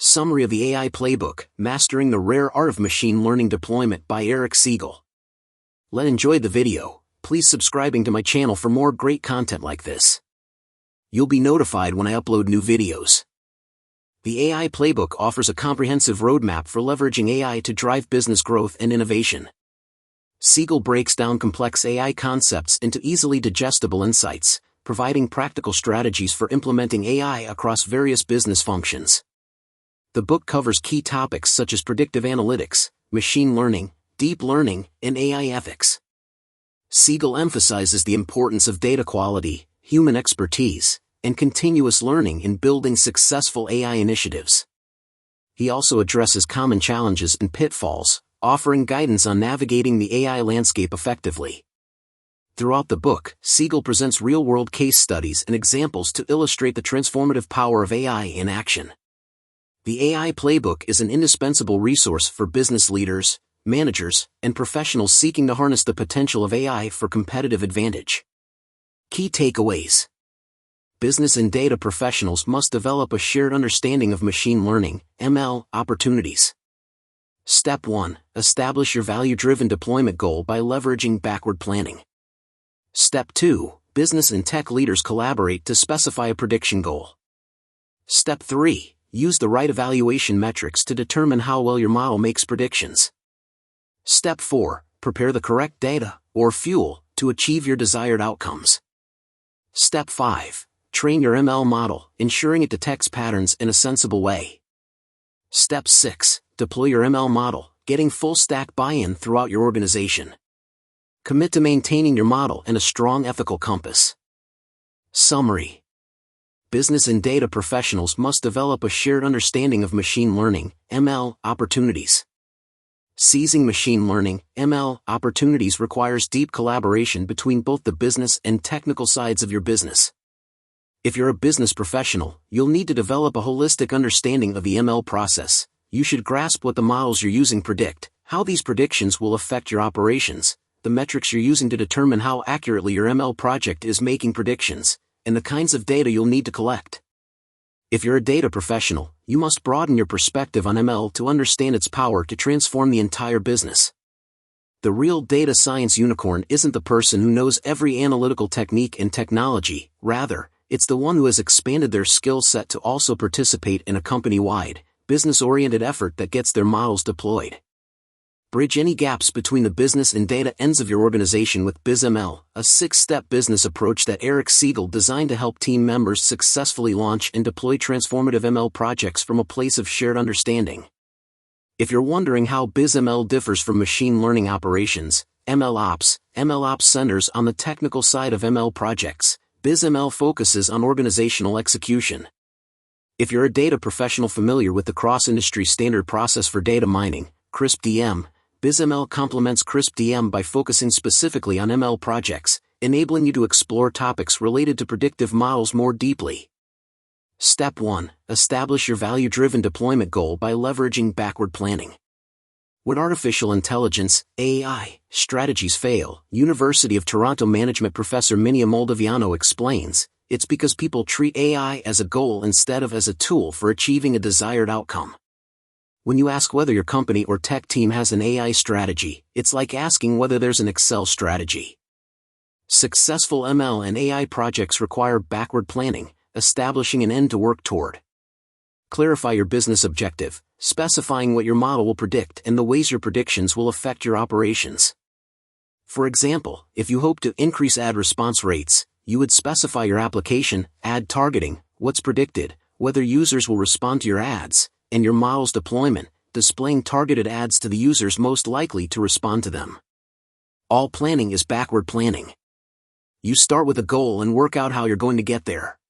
Summary of the AI Playbook, Mastering the Rare Art of Machine Learning Deployment by Siegel. Enjoyed the video. Please subscribing to my channel for more great content like this. You'll be notified when I upload new videos. The AI Playbook offers a comprehensive roadmap for leveraging AI to drive business growth and innovation. Siegel breaks down complex AI concepts into easily digestible insights, providing practical strategies for implementing AI across various business functions. The book covers key topics such as predictive analytics, machine learning, deep learning, and AI ethics. Siegel emphasizes the importance of data quality, human expertise, and continuous learning in building successful AI initiatives. He also addresses common challenges and pitfalls, offering guidance on navigating the AI landscape effectively. Throughout the book, Siegel presents real-world case studies and examples to illustrate the transformative power of AI in action. The AI Playbook is an indispensable resource for business leaders, managers, and professionals seeking to harness the potential of AI for competitive advantage. Key takeaways. Business and data professionals must develop a shared understanding of machine learning, (ML), opportunities. Step 1. Establish your value-driven deployment goal by leveraging backward planning. Step 2. Business and tech leaders collaborate to specify a prediction goal. Step 3. Use the right evaluation metrics to determine how well your model makes predictions. Step 4. Prepare the correct data, or fuel, to achieve your desired outcomes. Step 5. Train your ML model, ensuring it detects patterns in a sensible way. Step 6. Deploy your ML model, getting full stack buy-in throughout your organization. Commit to maintaining your model and a strong ethical compass. Summary. Business and data professionals must develop a shared understanding of machine learning, (ML), opportunities. Seizing machine learning, (ML), opportunities requires deep collaboration between both the business and technical sides of your business. If you're a business professional, you'll need to develop a holistic understanding of the ML process. You should grasp what the models you're using predict, how these predictions will affect your operations, the metrics you're using to determine how accurately your ML project is making predictions, and the kinds of data you'll need to collect. If you're a data professional, you must broaden your perspective on ML to understand its power to transform the entire business. The real data science unicorn isn't the person who knows every analytical technique and technology, rather, it's the one who has expanded their skill set to also participate in a company-wide, business-oriented effort that gets their models deployed. Bridge any gaps between the business and data ends of your organization with BizML, a 6-step business approach that Siegel designed to help team members successfully launch and deploy transformative ML projects from a place of shared understanding. If you're wondering how BizML differs from machine learning operations, MLOps centers on the technical side of ML projects. BizML focuses on organizational execution. If you're a data professional familiar with the cross-industry standard process for data mining, CRISP-DM, BizML complements CRISP-DM by focusing specifically on ML projects, enabling you to explore topics related to predictive models more deeply. Step 1. Establish your value-driven deployment goal by leveraging backward planning. When artificial intelligence, AI, strategies fail, University of Toronto management professor Minia Moldaviano explains, it's because people treat AI as a goal instead of as a tool for achieving a desired outcome. When you ask whether your company or tech team has an AI strategy, it's like asking whether there's an Excel strategy. Successful ML and AI projects require backward planning, establishing an end to work toward. Clarify your business objective, specifying what your model will predict and the ways your predictions will affect your operations. For example, if you hope to increase ad response rates, you would specify your application, ad targeting, what's predicted, whether users will respond to your ads, and your model's deployment, displaying targeted ads to the users most likely to respond to them. All planning is backward planning. You start with a goal and work out how you're going to get there.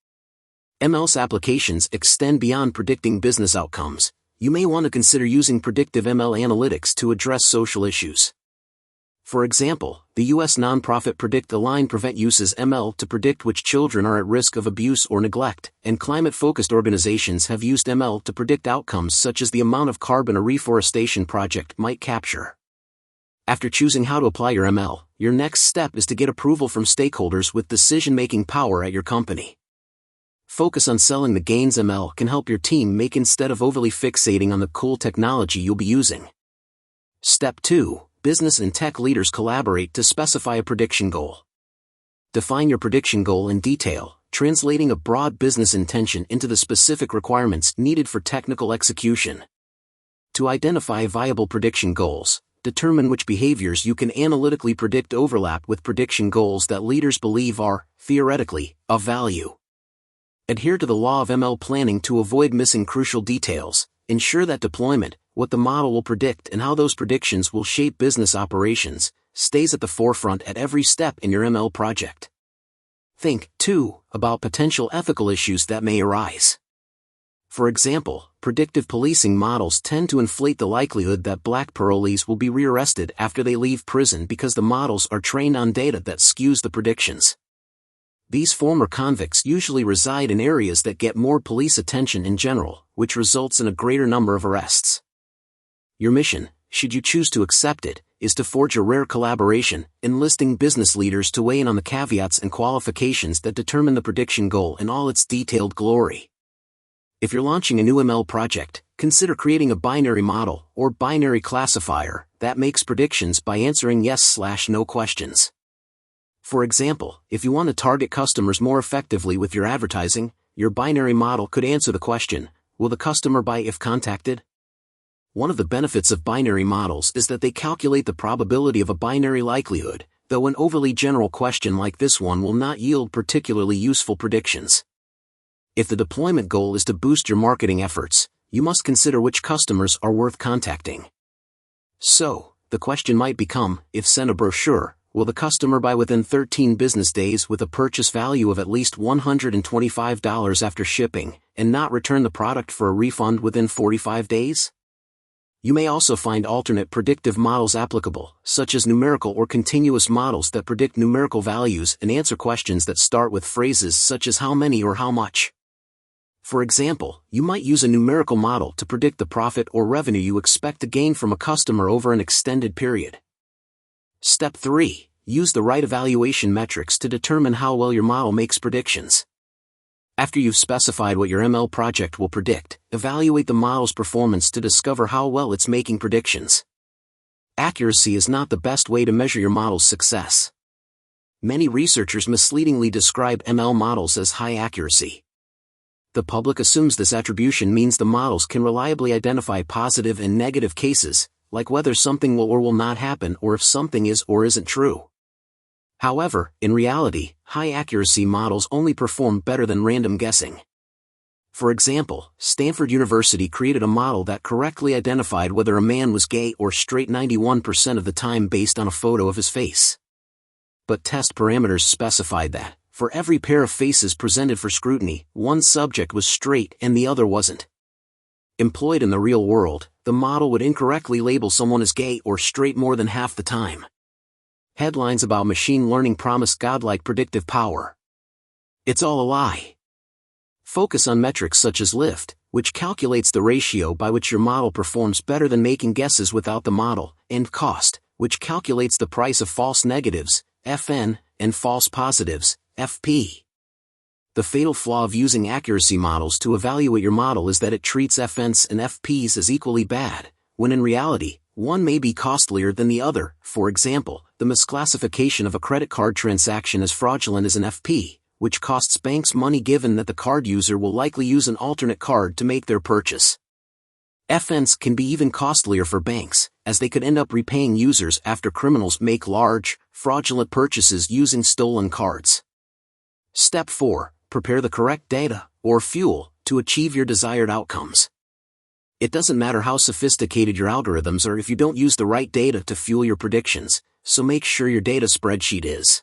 ML's applications extend beyond predicting business outcomes. You may want to consider using predictive ML analytics to address social issues. For example, the U.S. nonprofit Predict the Line Prevent uses ML to predict which children are at risk of abuse or neglect, and climate-focused organizations have used ML to predict outcomes such as the amount of carbon a reforestation project might capture. After choosing how to apply your ML, your next step is to get approval from stakeholders with decision-making power at your company. Focus on selling the gains ML can help your team make instead of overly fixating on the cool technology you'll be using. Step 2. Business and tech leaders collaborate to specify a prediction goal. Define your prediction goal in detail, translating a broad business intention into the specific requirements needed for technical execution. To identify viable prediction goals, determine which behaviors you can analytically predict overlap with prediction goals that leaders believe are, theoretically, of value. Adhere to the law of ML planning to avoid missing crucial details. Ensure that deployment, what the model will predict and how those predictions will shape business operations, stays at the forefront at every step in your ML project. Think, too, about potential ethical issues that may arise. For example, predictive policing models tend to inflate the likelihood that black parolees will be rearrested after they leave prison because the models are trained on data that skews the predictions. These former convicts usually reside in areas that get more police attention in general, which results in a greater number of arrests. Your mission, should you choose to accept it, is to forge a rare collaboration, enlisting business leaders to weigh in on the caveats and qualifications that determine the prediction goal in all its detailed glory. If you're launching a new ML project, consider creating a binary model or binary classifier that makes predictions by answering yes/no questions. For example, if you want to target customers more effectively with your advertising, your binary model could answer the question, will the customer buy if contacted? One of the benefits of binary models is that they calculate the probability of a binary likelihood, though an overly general question like this one will not yield particularly useful predictions. If the deployment goal is to boost your marketing efforts, you must consider which customers are worth contacting. So, the question might become, if sent a brochure, will the customer buy within 13 business days with a purchase value of at least $125 after shipping, and not return the product for a refund within 45 days? You may also find alternate predictive models applicable, such as numerical or continuous models that predict numerical values and answer questions that start with phrases such as how many or how much. For example, you might use a numerical model to predict the profit or revenue you expect to gain from a customer over an extended period. Step 3. Use the right evaluation metrics to determine how well your model makes predictions. After you've specified what your ML project will predict, evaluate the model's performance to discover how well it's making predictions. Accuracy is not the best way to measure your model's success. Many researchers misleadingly describe ML models as high accuracy. The public assumes this attribution means the models can reliably identify positive and negative cases, like whether something will or will not happen or if something is or isn't true. However, in reality, high-accuracy models only perform better than random guessing. For example, Stanford University created a model that correctly identified whether a man was gay or straight 91% of the time based on a photo of his face. But test parameters specified that, for every pair of faces presented for scrutiny, one subject was straight and the other wasn't. Employed in the real world, the model would incorrectly label someone as gay or straight more than half the time. Headlines about machine learning promise godlike predictive power. It's all a lie. Focus on metrics such as lift, which calculates the ratio by which your model performs better than making guesses without the model, and cost, which calculates the price of false negatives, FN, and false positives, FP. The fatal flaw of using accuracy models to evaluate your model is that it treats FNs and FPs as equally bad, when in reality, one may be costlier than the other. For example, the misclassification of a credit card transaction as fraudulent is an FP, which costs banks money given that the card user will likely use an alternate card to make their purchase. FNs can be even costlier for banks, as they could end up repaying users after criminals make large, fraudulent purchases using stolen cards. Step 4. Prepare the correct data, or fuel, to achieve your desired outcomes. It doesn't matter how sophisticated your algorithms are if you don't use the right data to fuel your predictions, so make sure your data spreadsheet is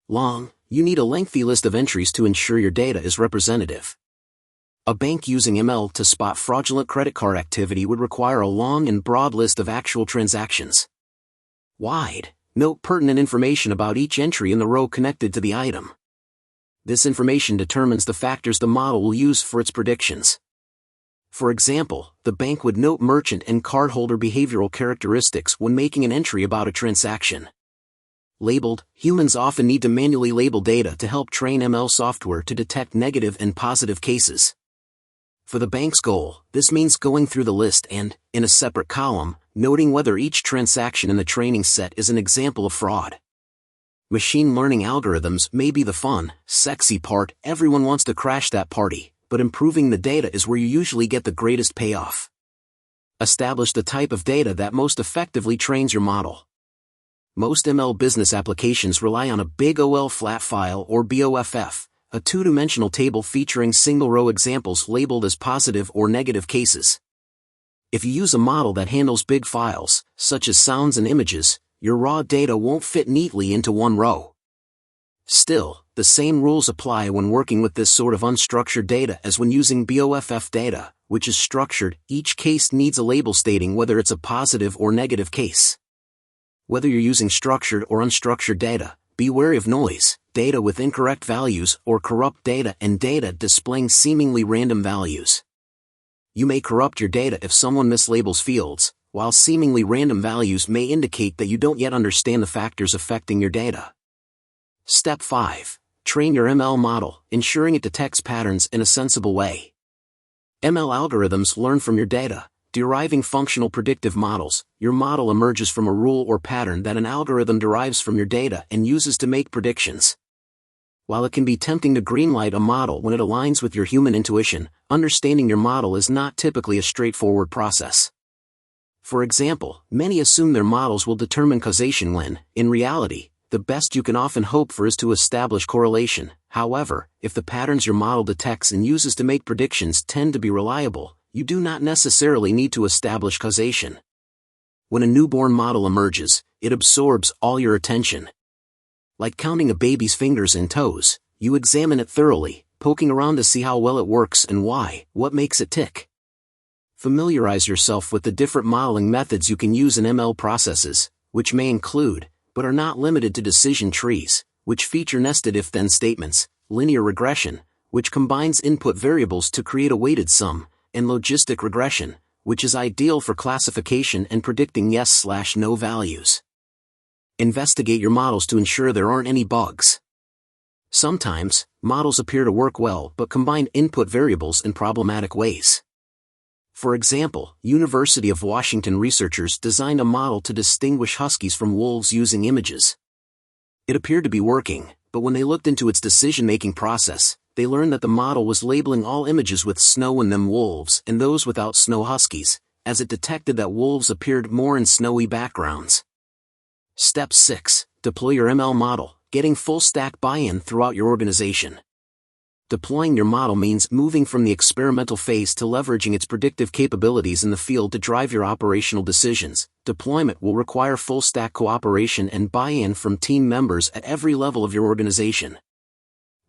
long. You need a lengthy list of entries to ensure your data is representative. A bank using ML to spot fraudulent credit card activity would require a long and broad list of actual transactions. Wide. Note pertinent information about each entry in the row connected to the item. This information determines the factors the model will use for its predictions. For example, the bank would note merchant and cardholder behavioral characteristics when making an entry about a transaction. Labeled, humans often need to manually label data to help train ML software to detect negative and positive cases. For the bank's goal, this means going through the list and, in a separate column, noting whether each transaction in the training set is an example of fraud. Machine learning algorithms may be the fun, sexy part. Everyone wants to crash that party, but improving the data is where you usually get the greatest payoff. Establish the type of data that most effectively trains your model. Most ML business applications rely on a big OL flat file or BOFF, a two-dimensional table featuring single-row examples labeled as positive or negative cases. If you use a model that handles big files, such as sounds and images, your raw data won't fit neatly into one row. Still, the same rules apply when working with this sort of unstructured data as when using BOFF data, which is structured. Each case needs a label stating whether it's a positive or negative case. Whether you're using structured or unstructured data, be wary of noise, data with incorrect values, or corrupt data and data displaying seemingly random values. You may corrupt your data if someone mislabels fields, while seemingly random values may indicate that you don't yet understand the factors affecting your data. Step 5. Train your ML model, ensuring it detects patterns in a sensible way. ML algorithms learn from your data. Deriving functional predictive models, your model emerges from a rule or pattern that an algorithm derives from your data and uses to make predictions. While it can be tempting to greenlight a model when it aligns with your human intuition, understanding your model is not typically a straightforward process. For example, many assume their models will determine causation when, in reality, the best you can often hope for is to establish correlation. However, if the patterns your model detects and uses to make predictions tend to be reliable, you do not necessarily need to establish causation. When a newborn model emerges, it absorbs all your attention. Like counting a baby's fingers and toes, you examine it thoroughly, poking around to see how well it works and why, what makes it tick. Familiarize yourself with the different modeling methods you can use in ML processes, which may include, but are not limited to decision trees, which feature nested if-then statements, linear regression, which combines input variables to create a weighted sum, and logistic regression, which is ideal for classification and predicting yes/no values. Investigate your models to ensure there aren't any bugs. Sometimes, models appear to work well but combine input variables in problematic ways. For example, University of Washington researchers designed a model to distinguish huskies from wolves using images. It appeared to be working, but when they looked into its decision-making process, they learned that the model was labeling all images with snow in them wolves and those without snow huskies, as it detected that wolves appeared more in snowy backgrounds. Step 6. Deploy your ML model, getting full-stack buy-in throughout your organization. Deploying your model means moving from the experimental phase to leveraging its predictive capabilities in the field to drive your operational decisions. Deployment will require full-stack cooperation and buy-in from team members at every level of your organization.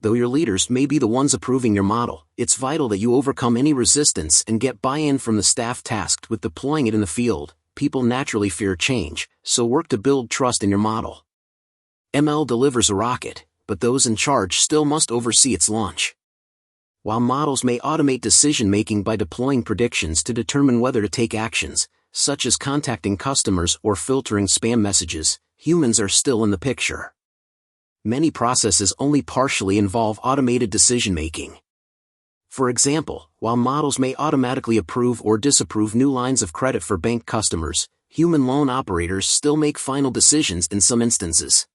Though your leaders may be the ones approving your model, it's vital that you overcome any resistance and get buy-in from the staff tasked with deploying it in the field. People naturally fear change, so work to build trust in your model. ML delivers a rocket, but those in charge still must oversee its launch. While models may automate decision-making by deploying predictions to determine whether to take actions, such as contacting customers or filtering spam messages, humans are still in the picture. Many processes only partially involve automated decision-making. For example, while models may automatically approve or disapprove new lines of credit for bank customers, human loan operators still make final decisions in some instances.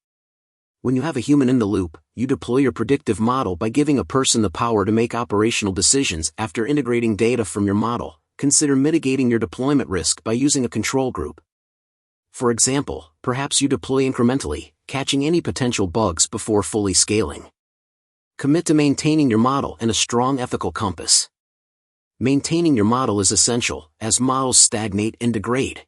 When you have a human in the loop, you deploy your predictive model by giving a person the power to make operational decisions after integrating data from your model. Consider mitigating your deployment risk by using a control group. For example, perhaps you deploy incrementally, catching any potential bugs before fully scaling. Commit to maintaining your model and a strong ethical compass. Maintaining your model is essential, as models stagnate and degrade.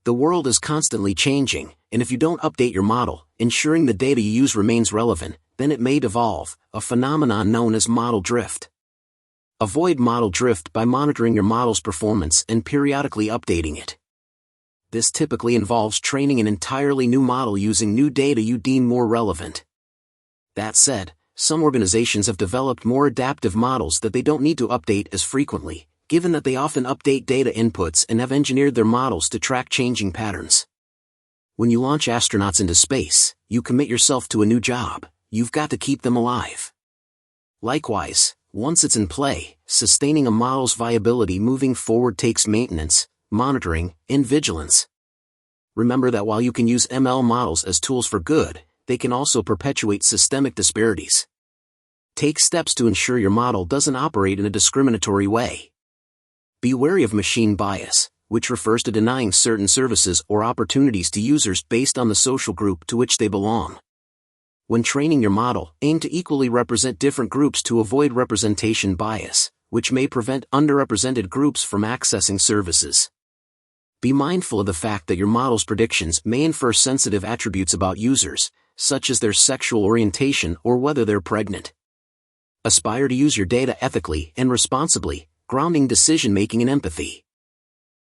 The world is constantly changing, and if you don't update your model, ensuring the data you use remains relevant, then it may devolve, a phenomenon known as model drift. Avoid model drift by monitoring your model's performance and periodically updating it. This typically involves training an entirely new model using new data you deem more relevant. That said, some organizations have developed more adaptive models that they don't need to update as frequently, given that they often update data inputs and have engineered their models to track changing patterns. When you launch astronauts into space, you commit yourself to a new job. You've got to keep them alive. Likewise, once it's in play, sustaining a model's viability moving forward takes maintenance, monitoring, and vigilance. Remember that while you can use ML models as tools for good, they can also perpetuate systemic disparities. Take steps to ensure your model doesn't operate in a discriminatory way. Be wary of machine bias, which refers to denying certain services or opportunities to users based on the social group to which they belong. When training your model, aim to equally represent different groups to avoid representation bias, which may prevent underrepresented groups from accessing services. Be mindful of the fact that your model's predictions may infer sensitive attributes about users, such as their sexual orientation or whether they're pregnant. Aspire to use your data ethically and responsibly, grounding decision-making in empathy.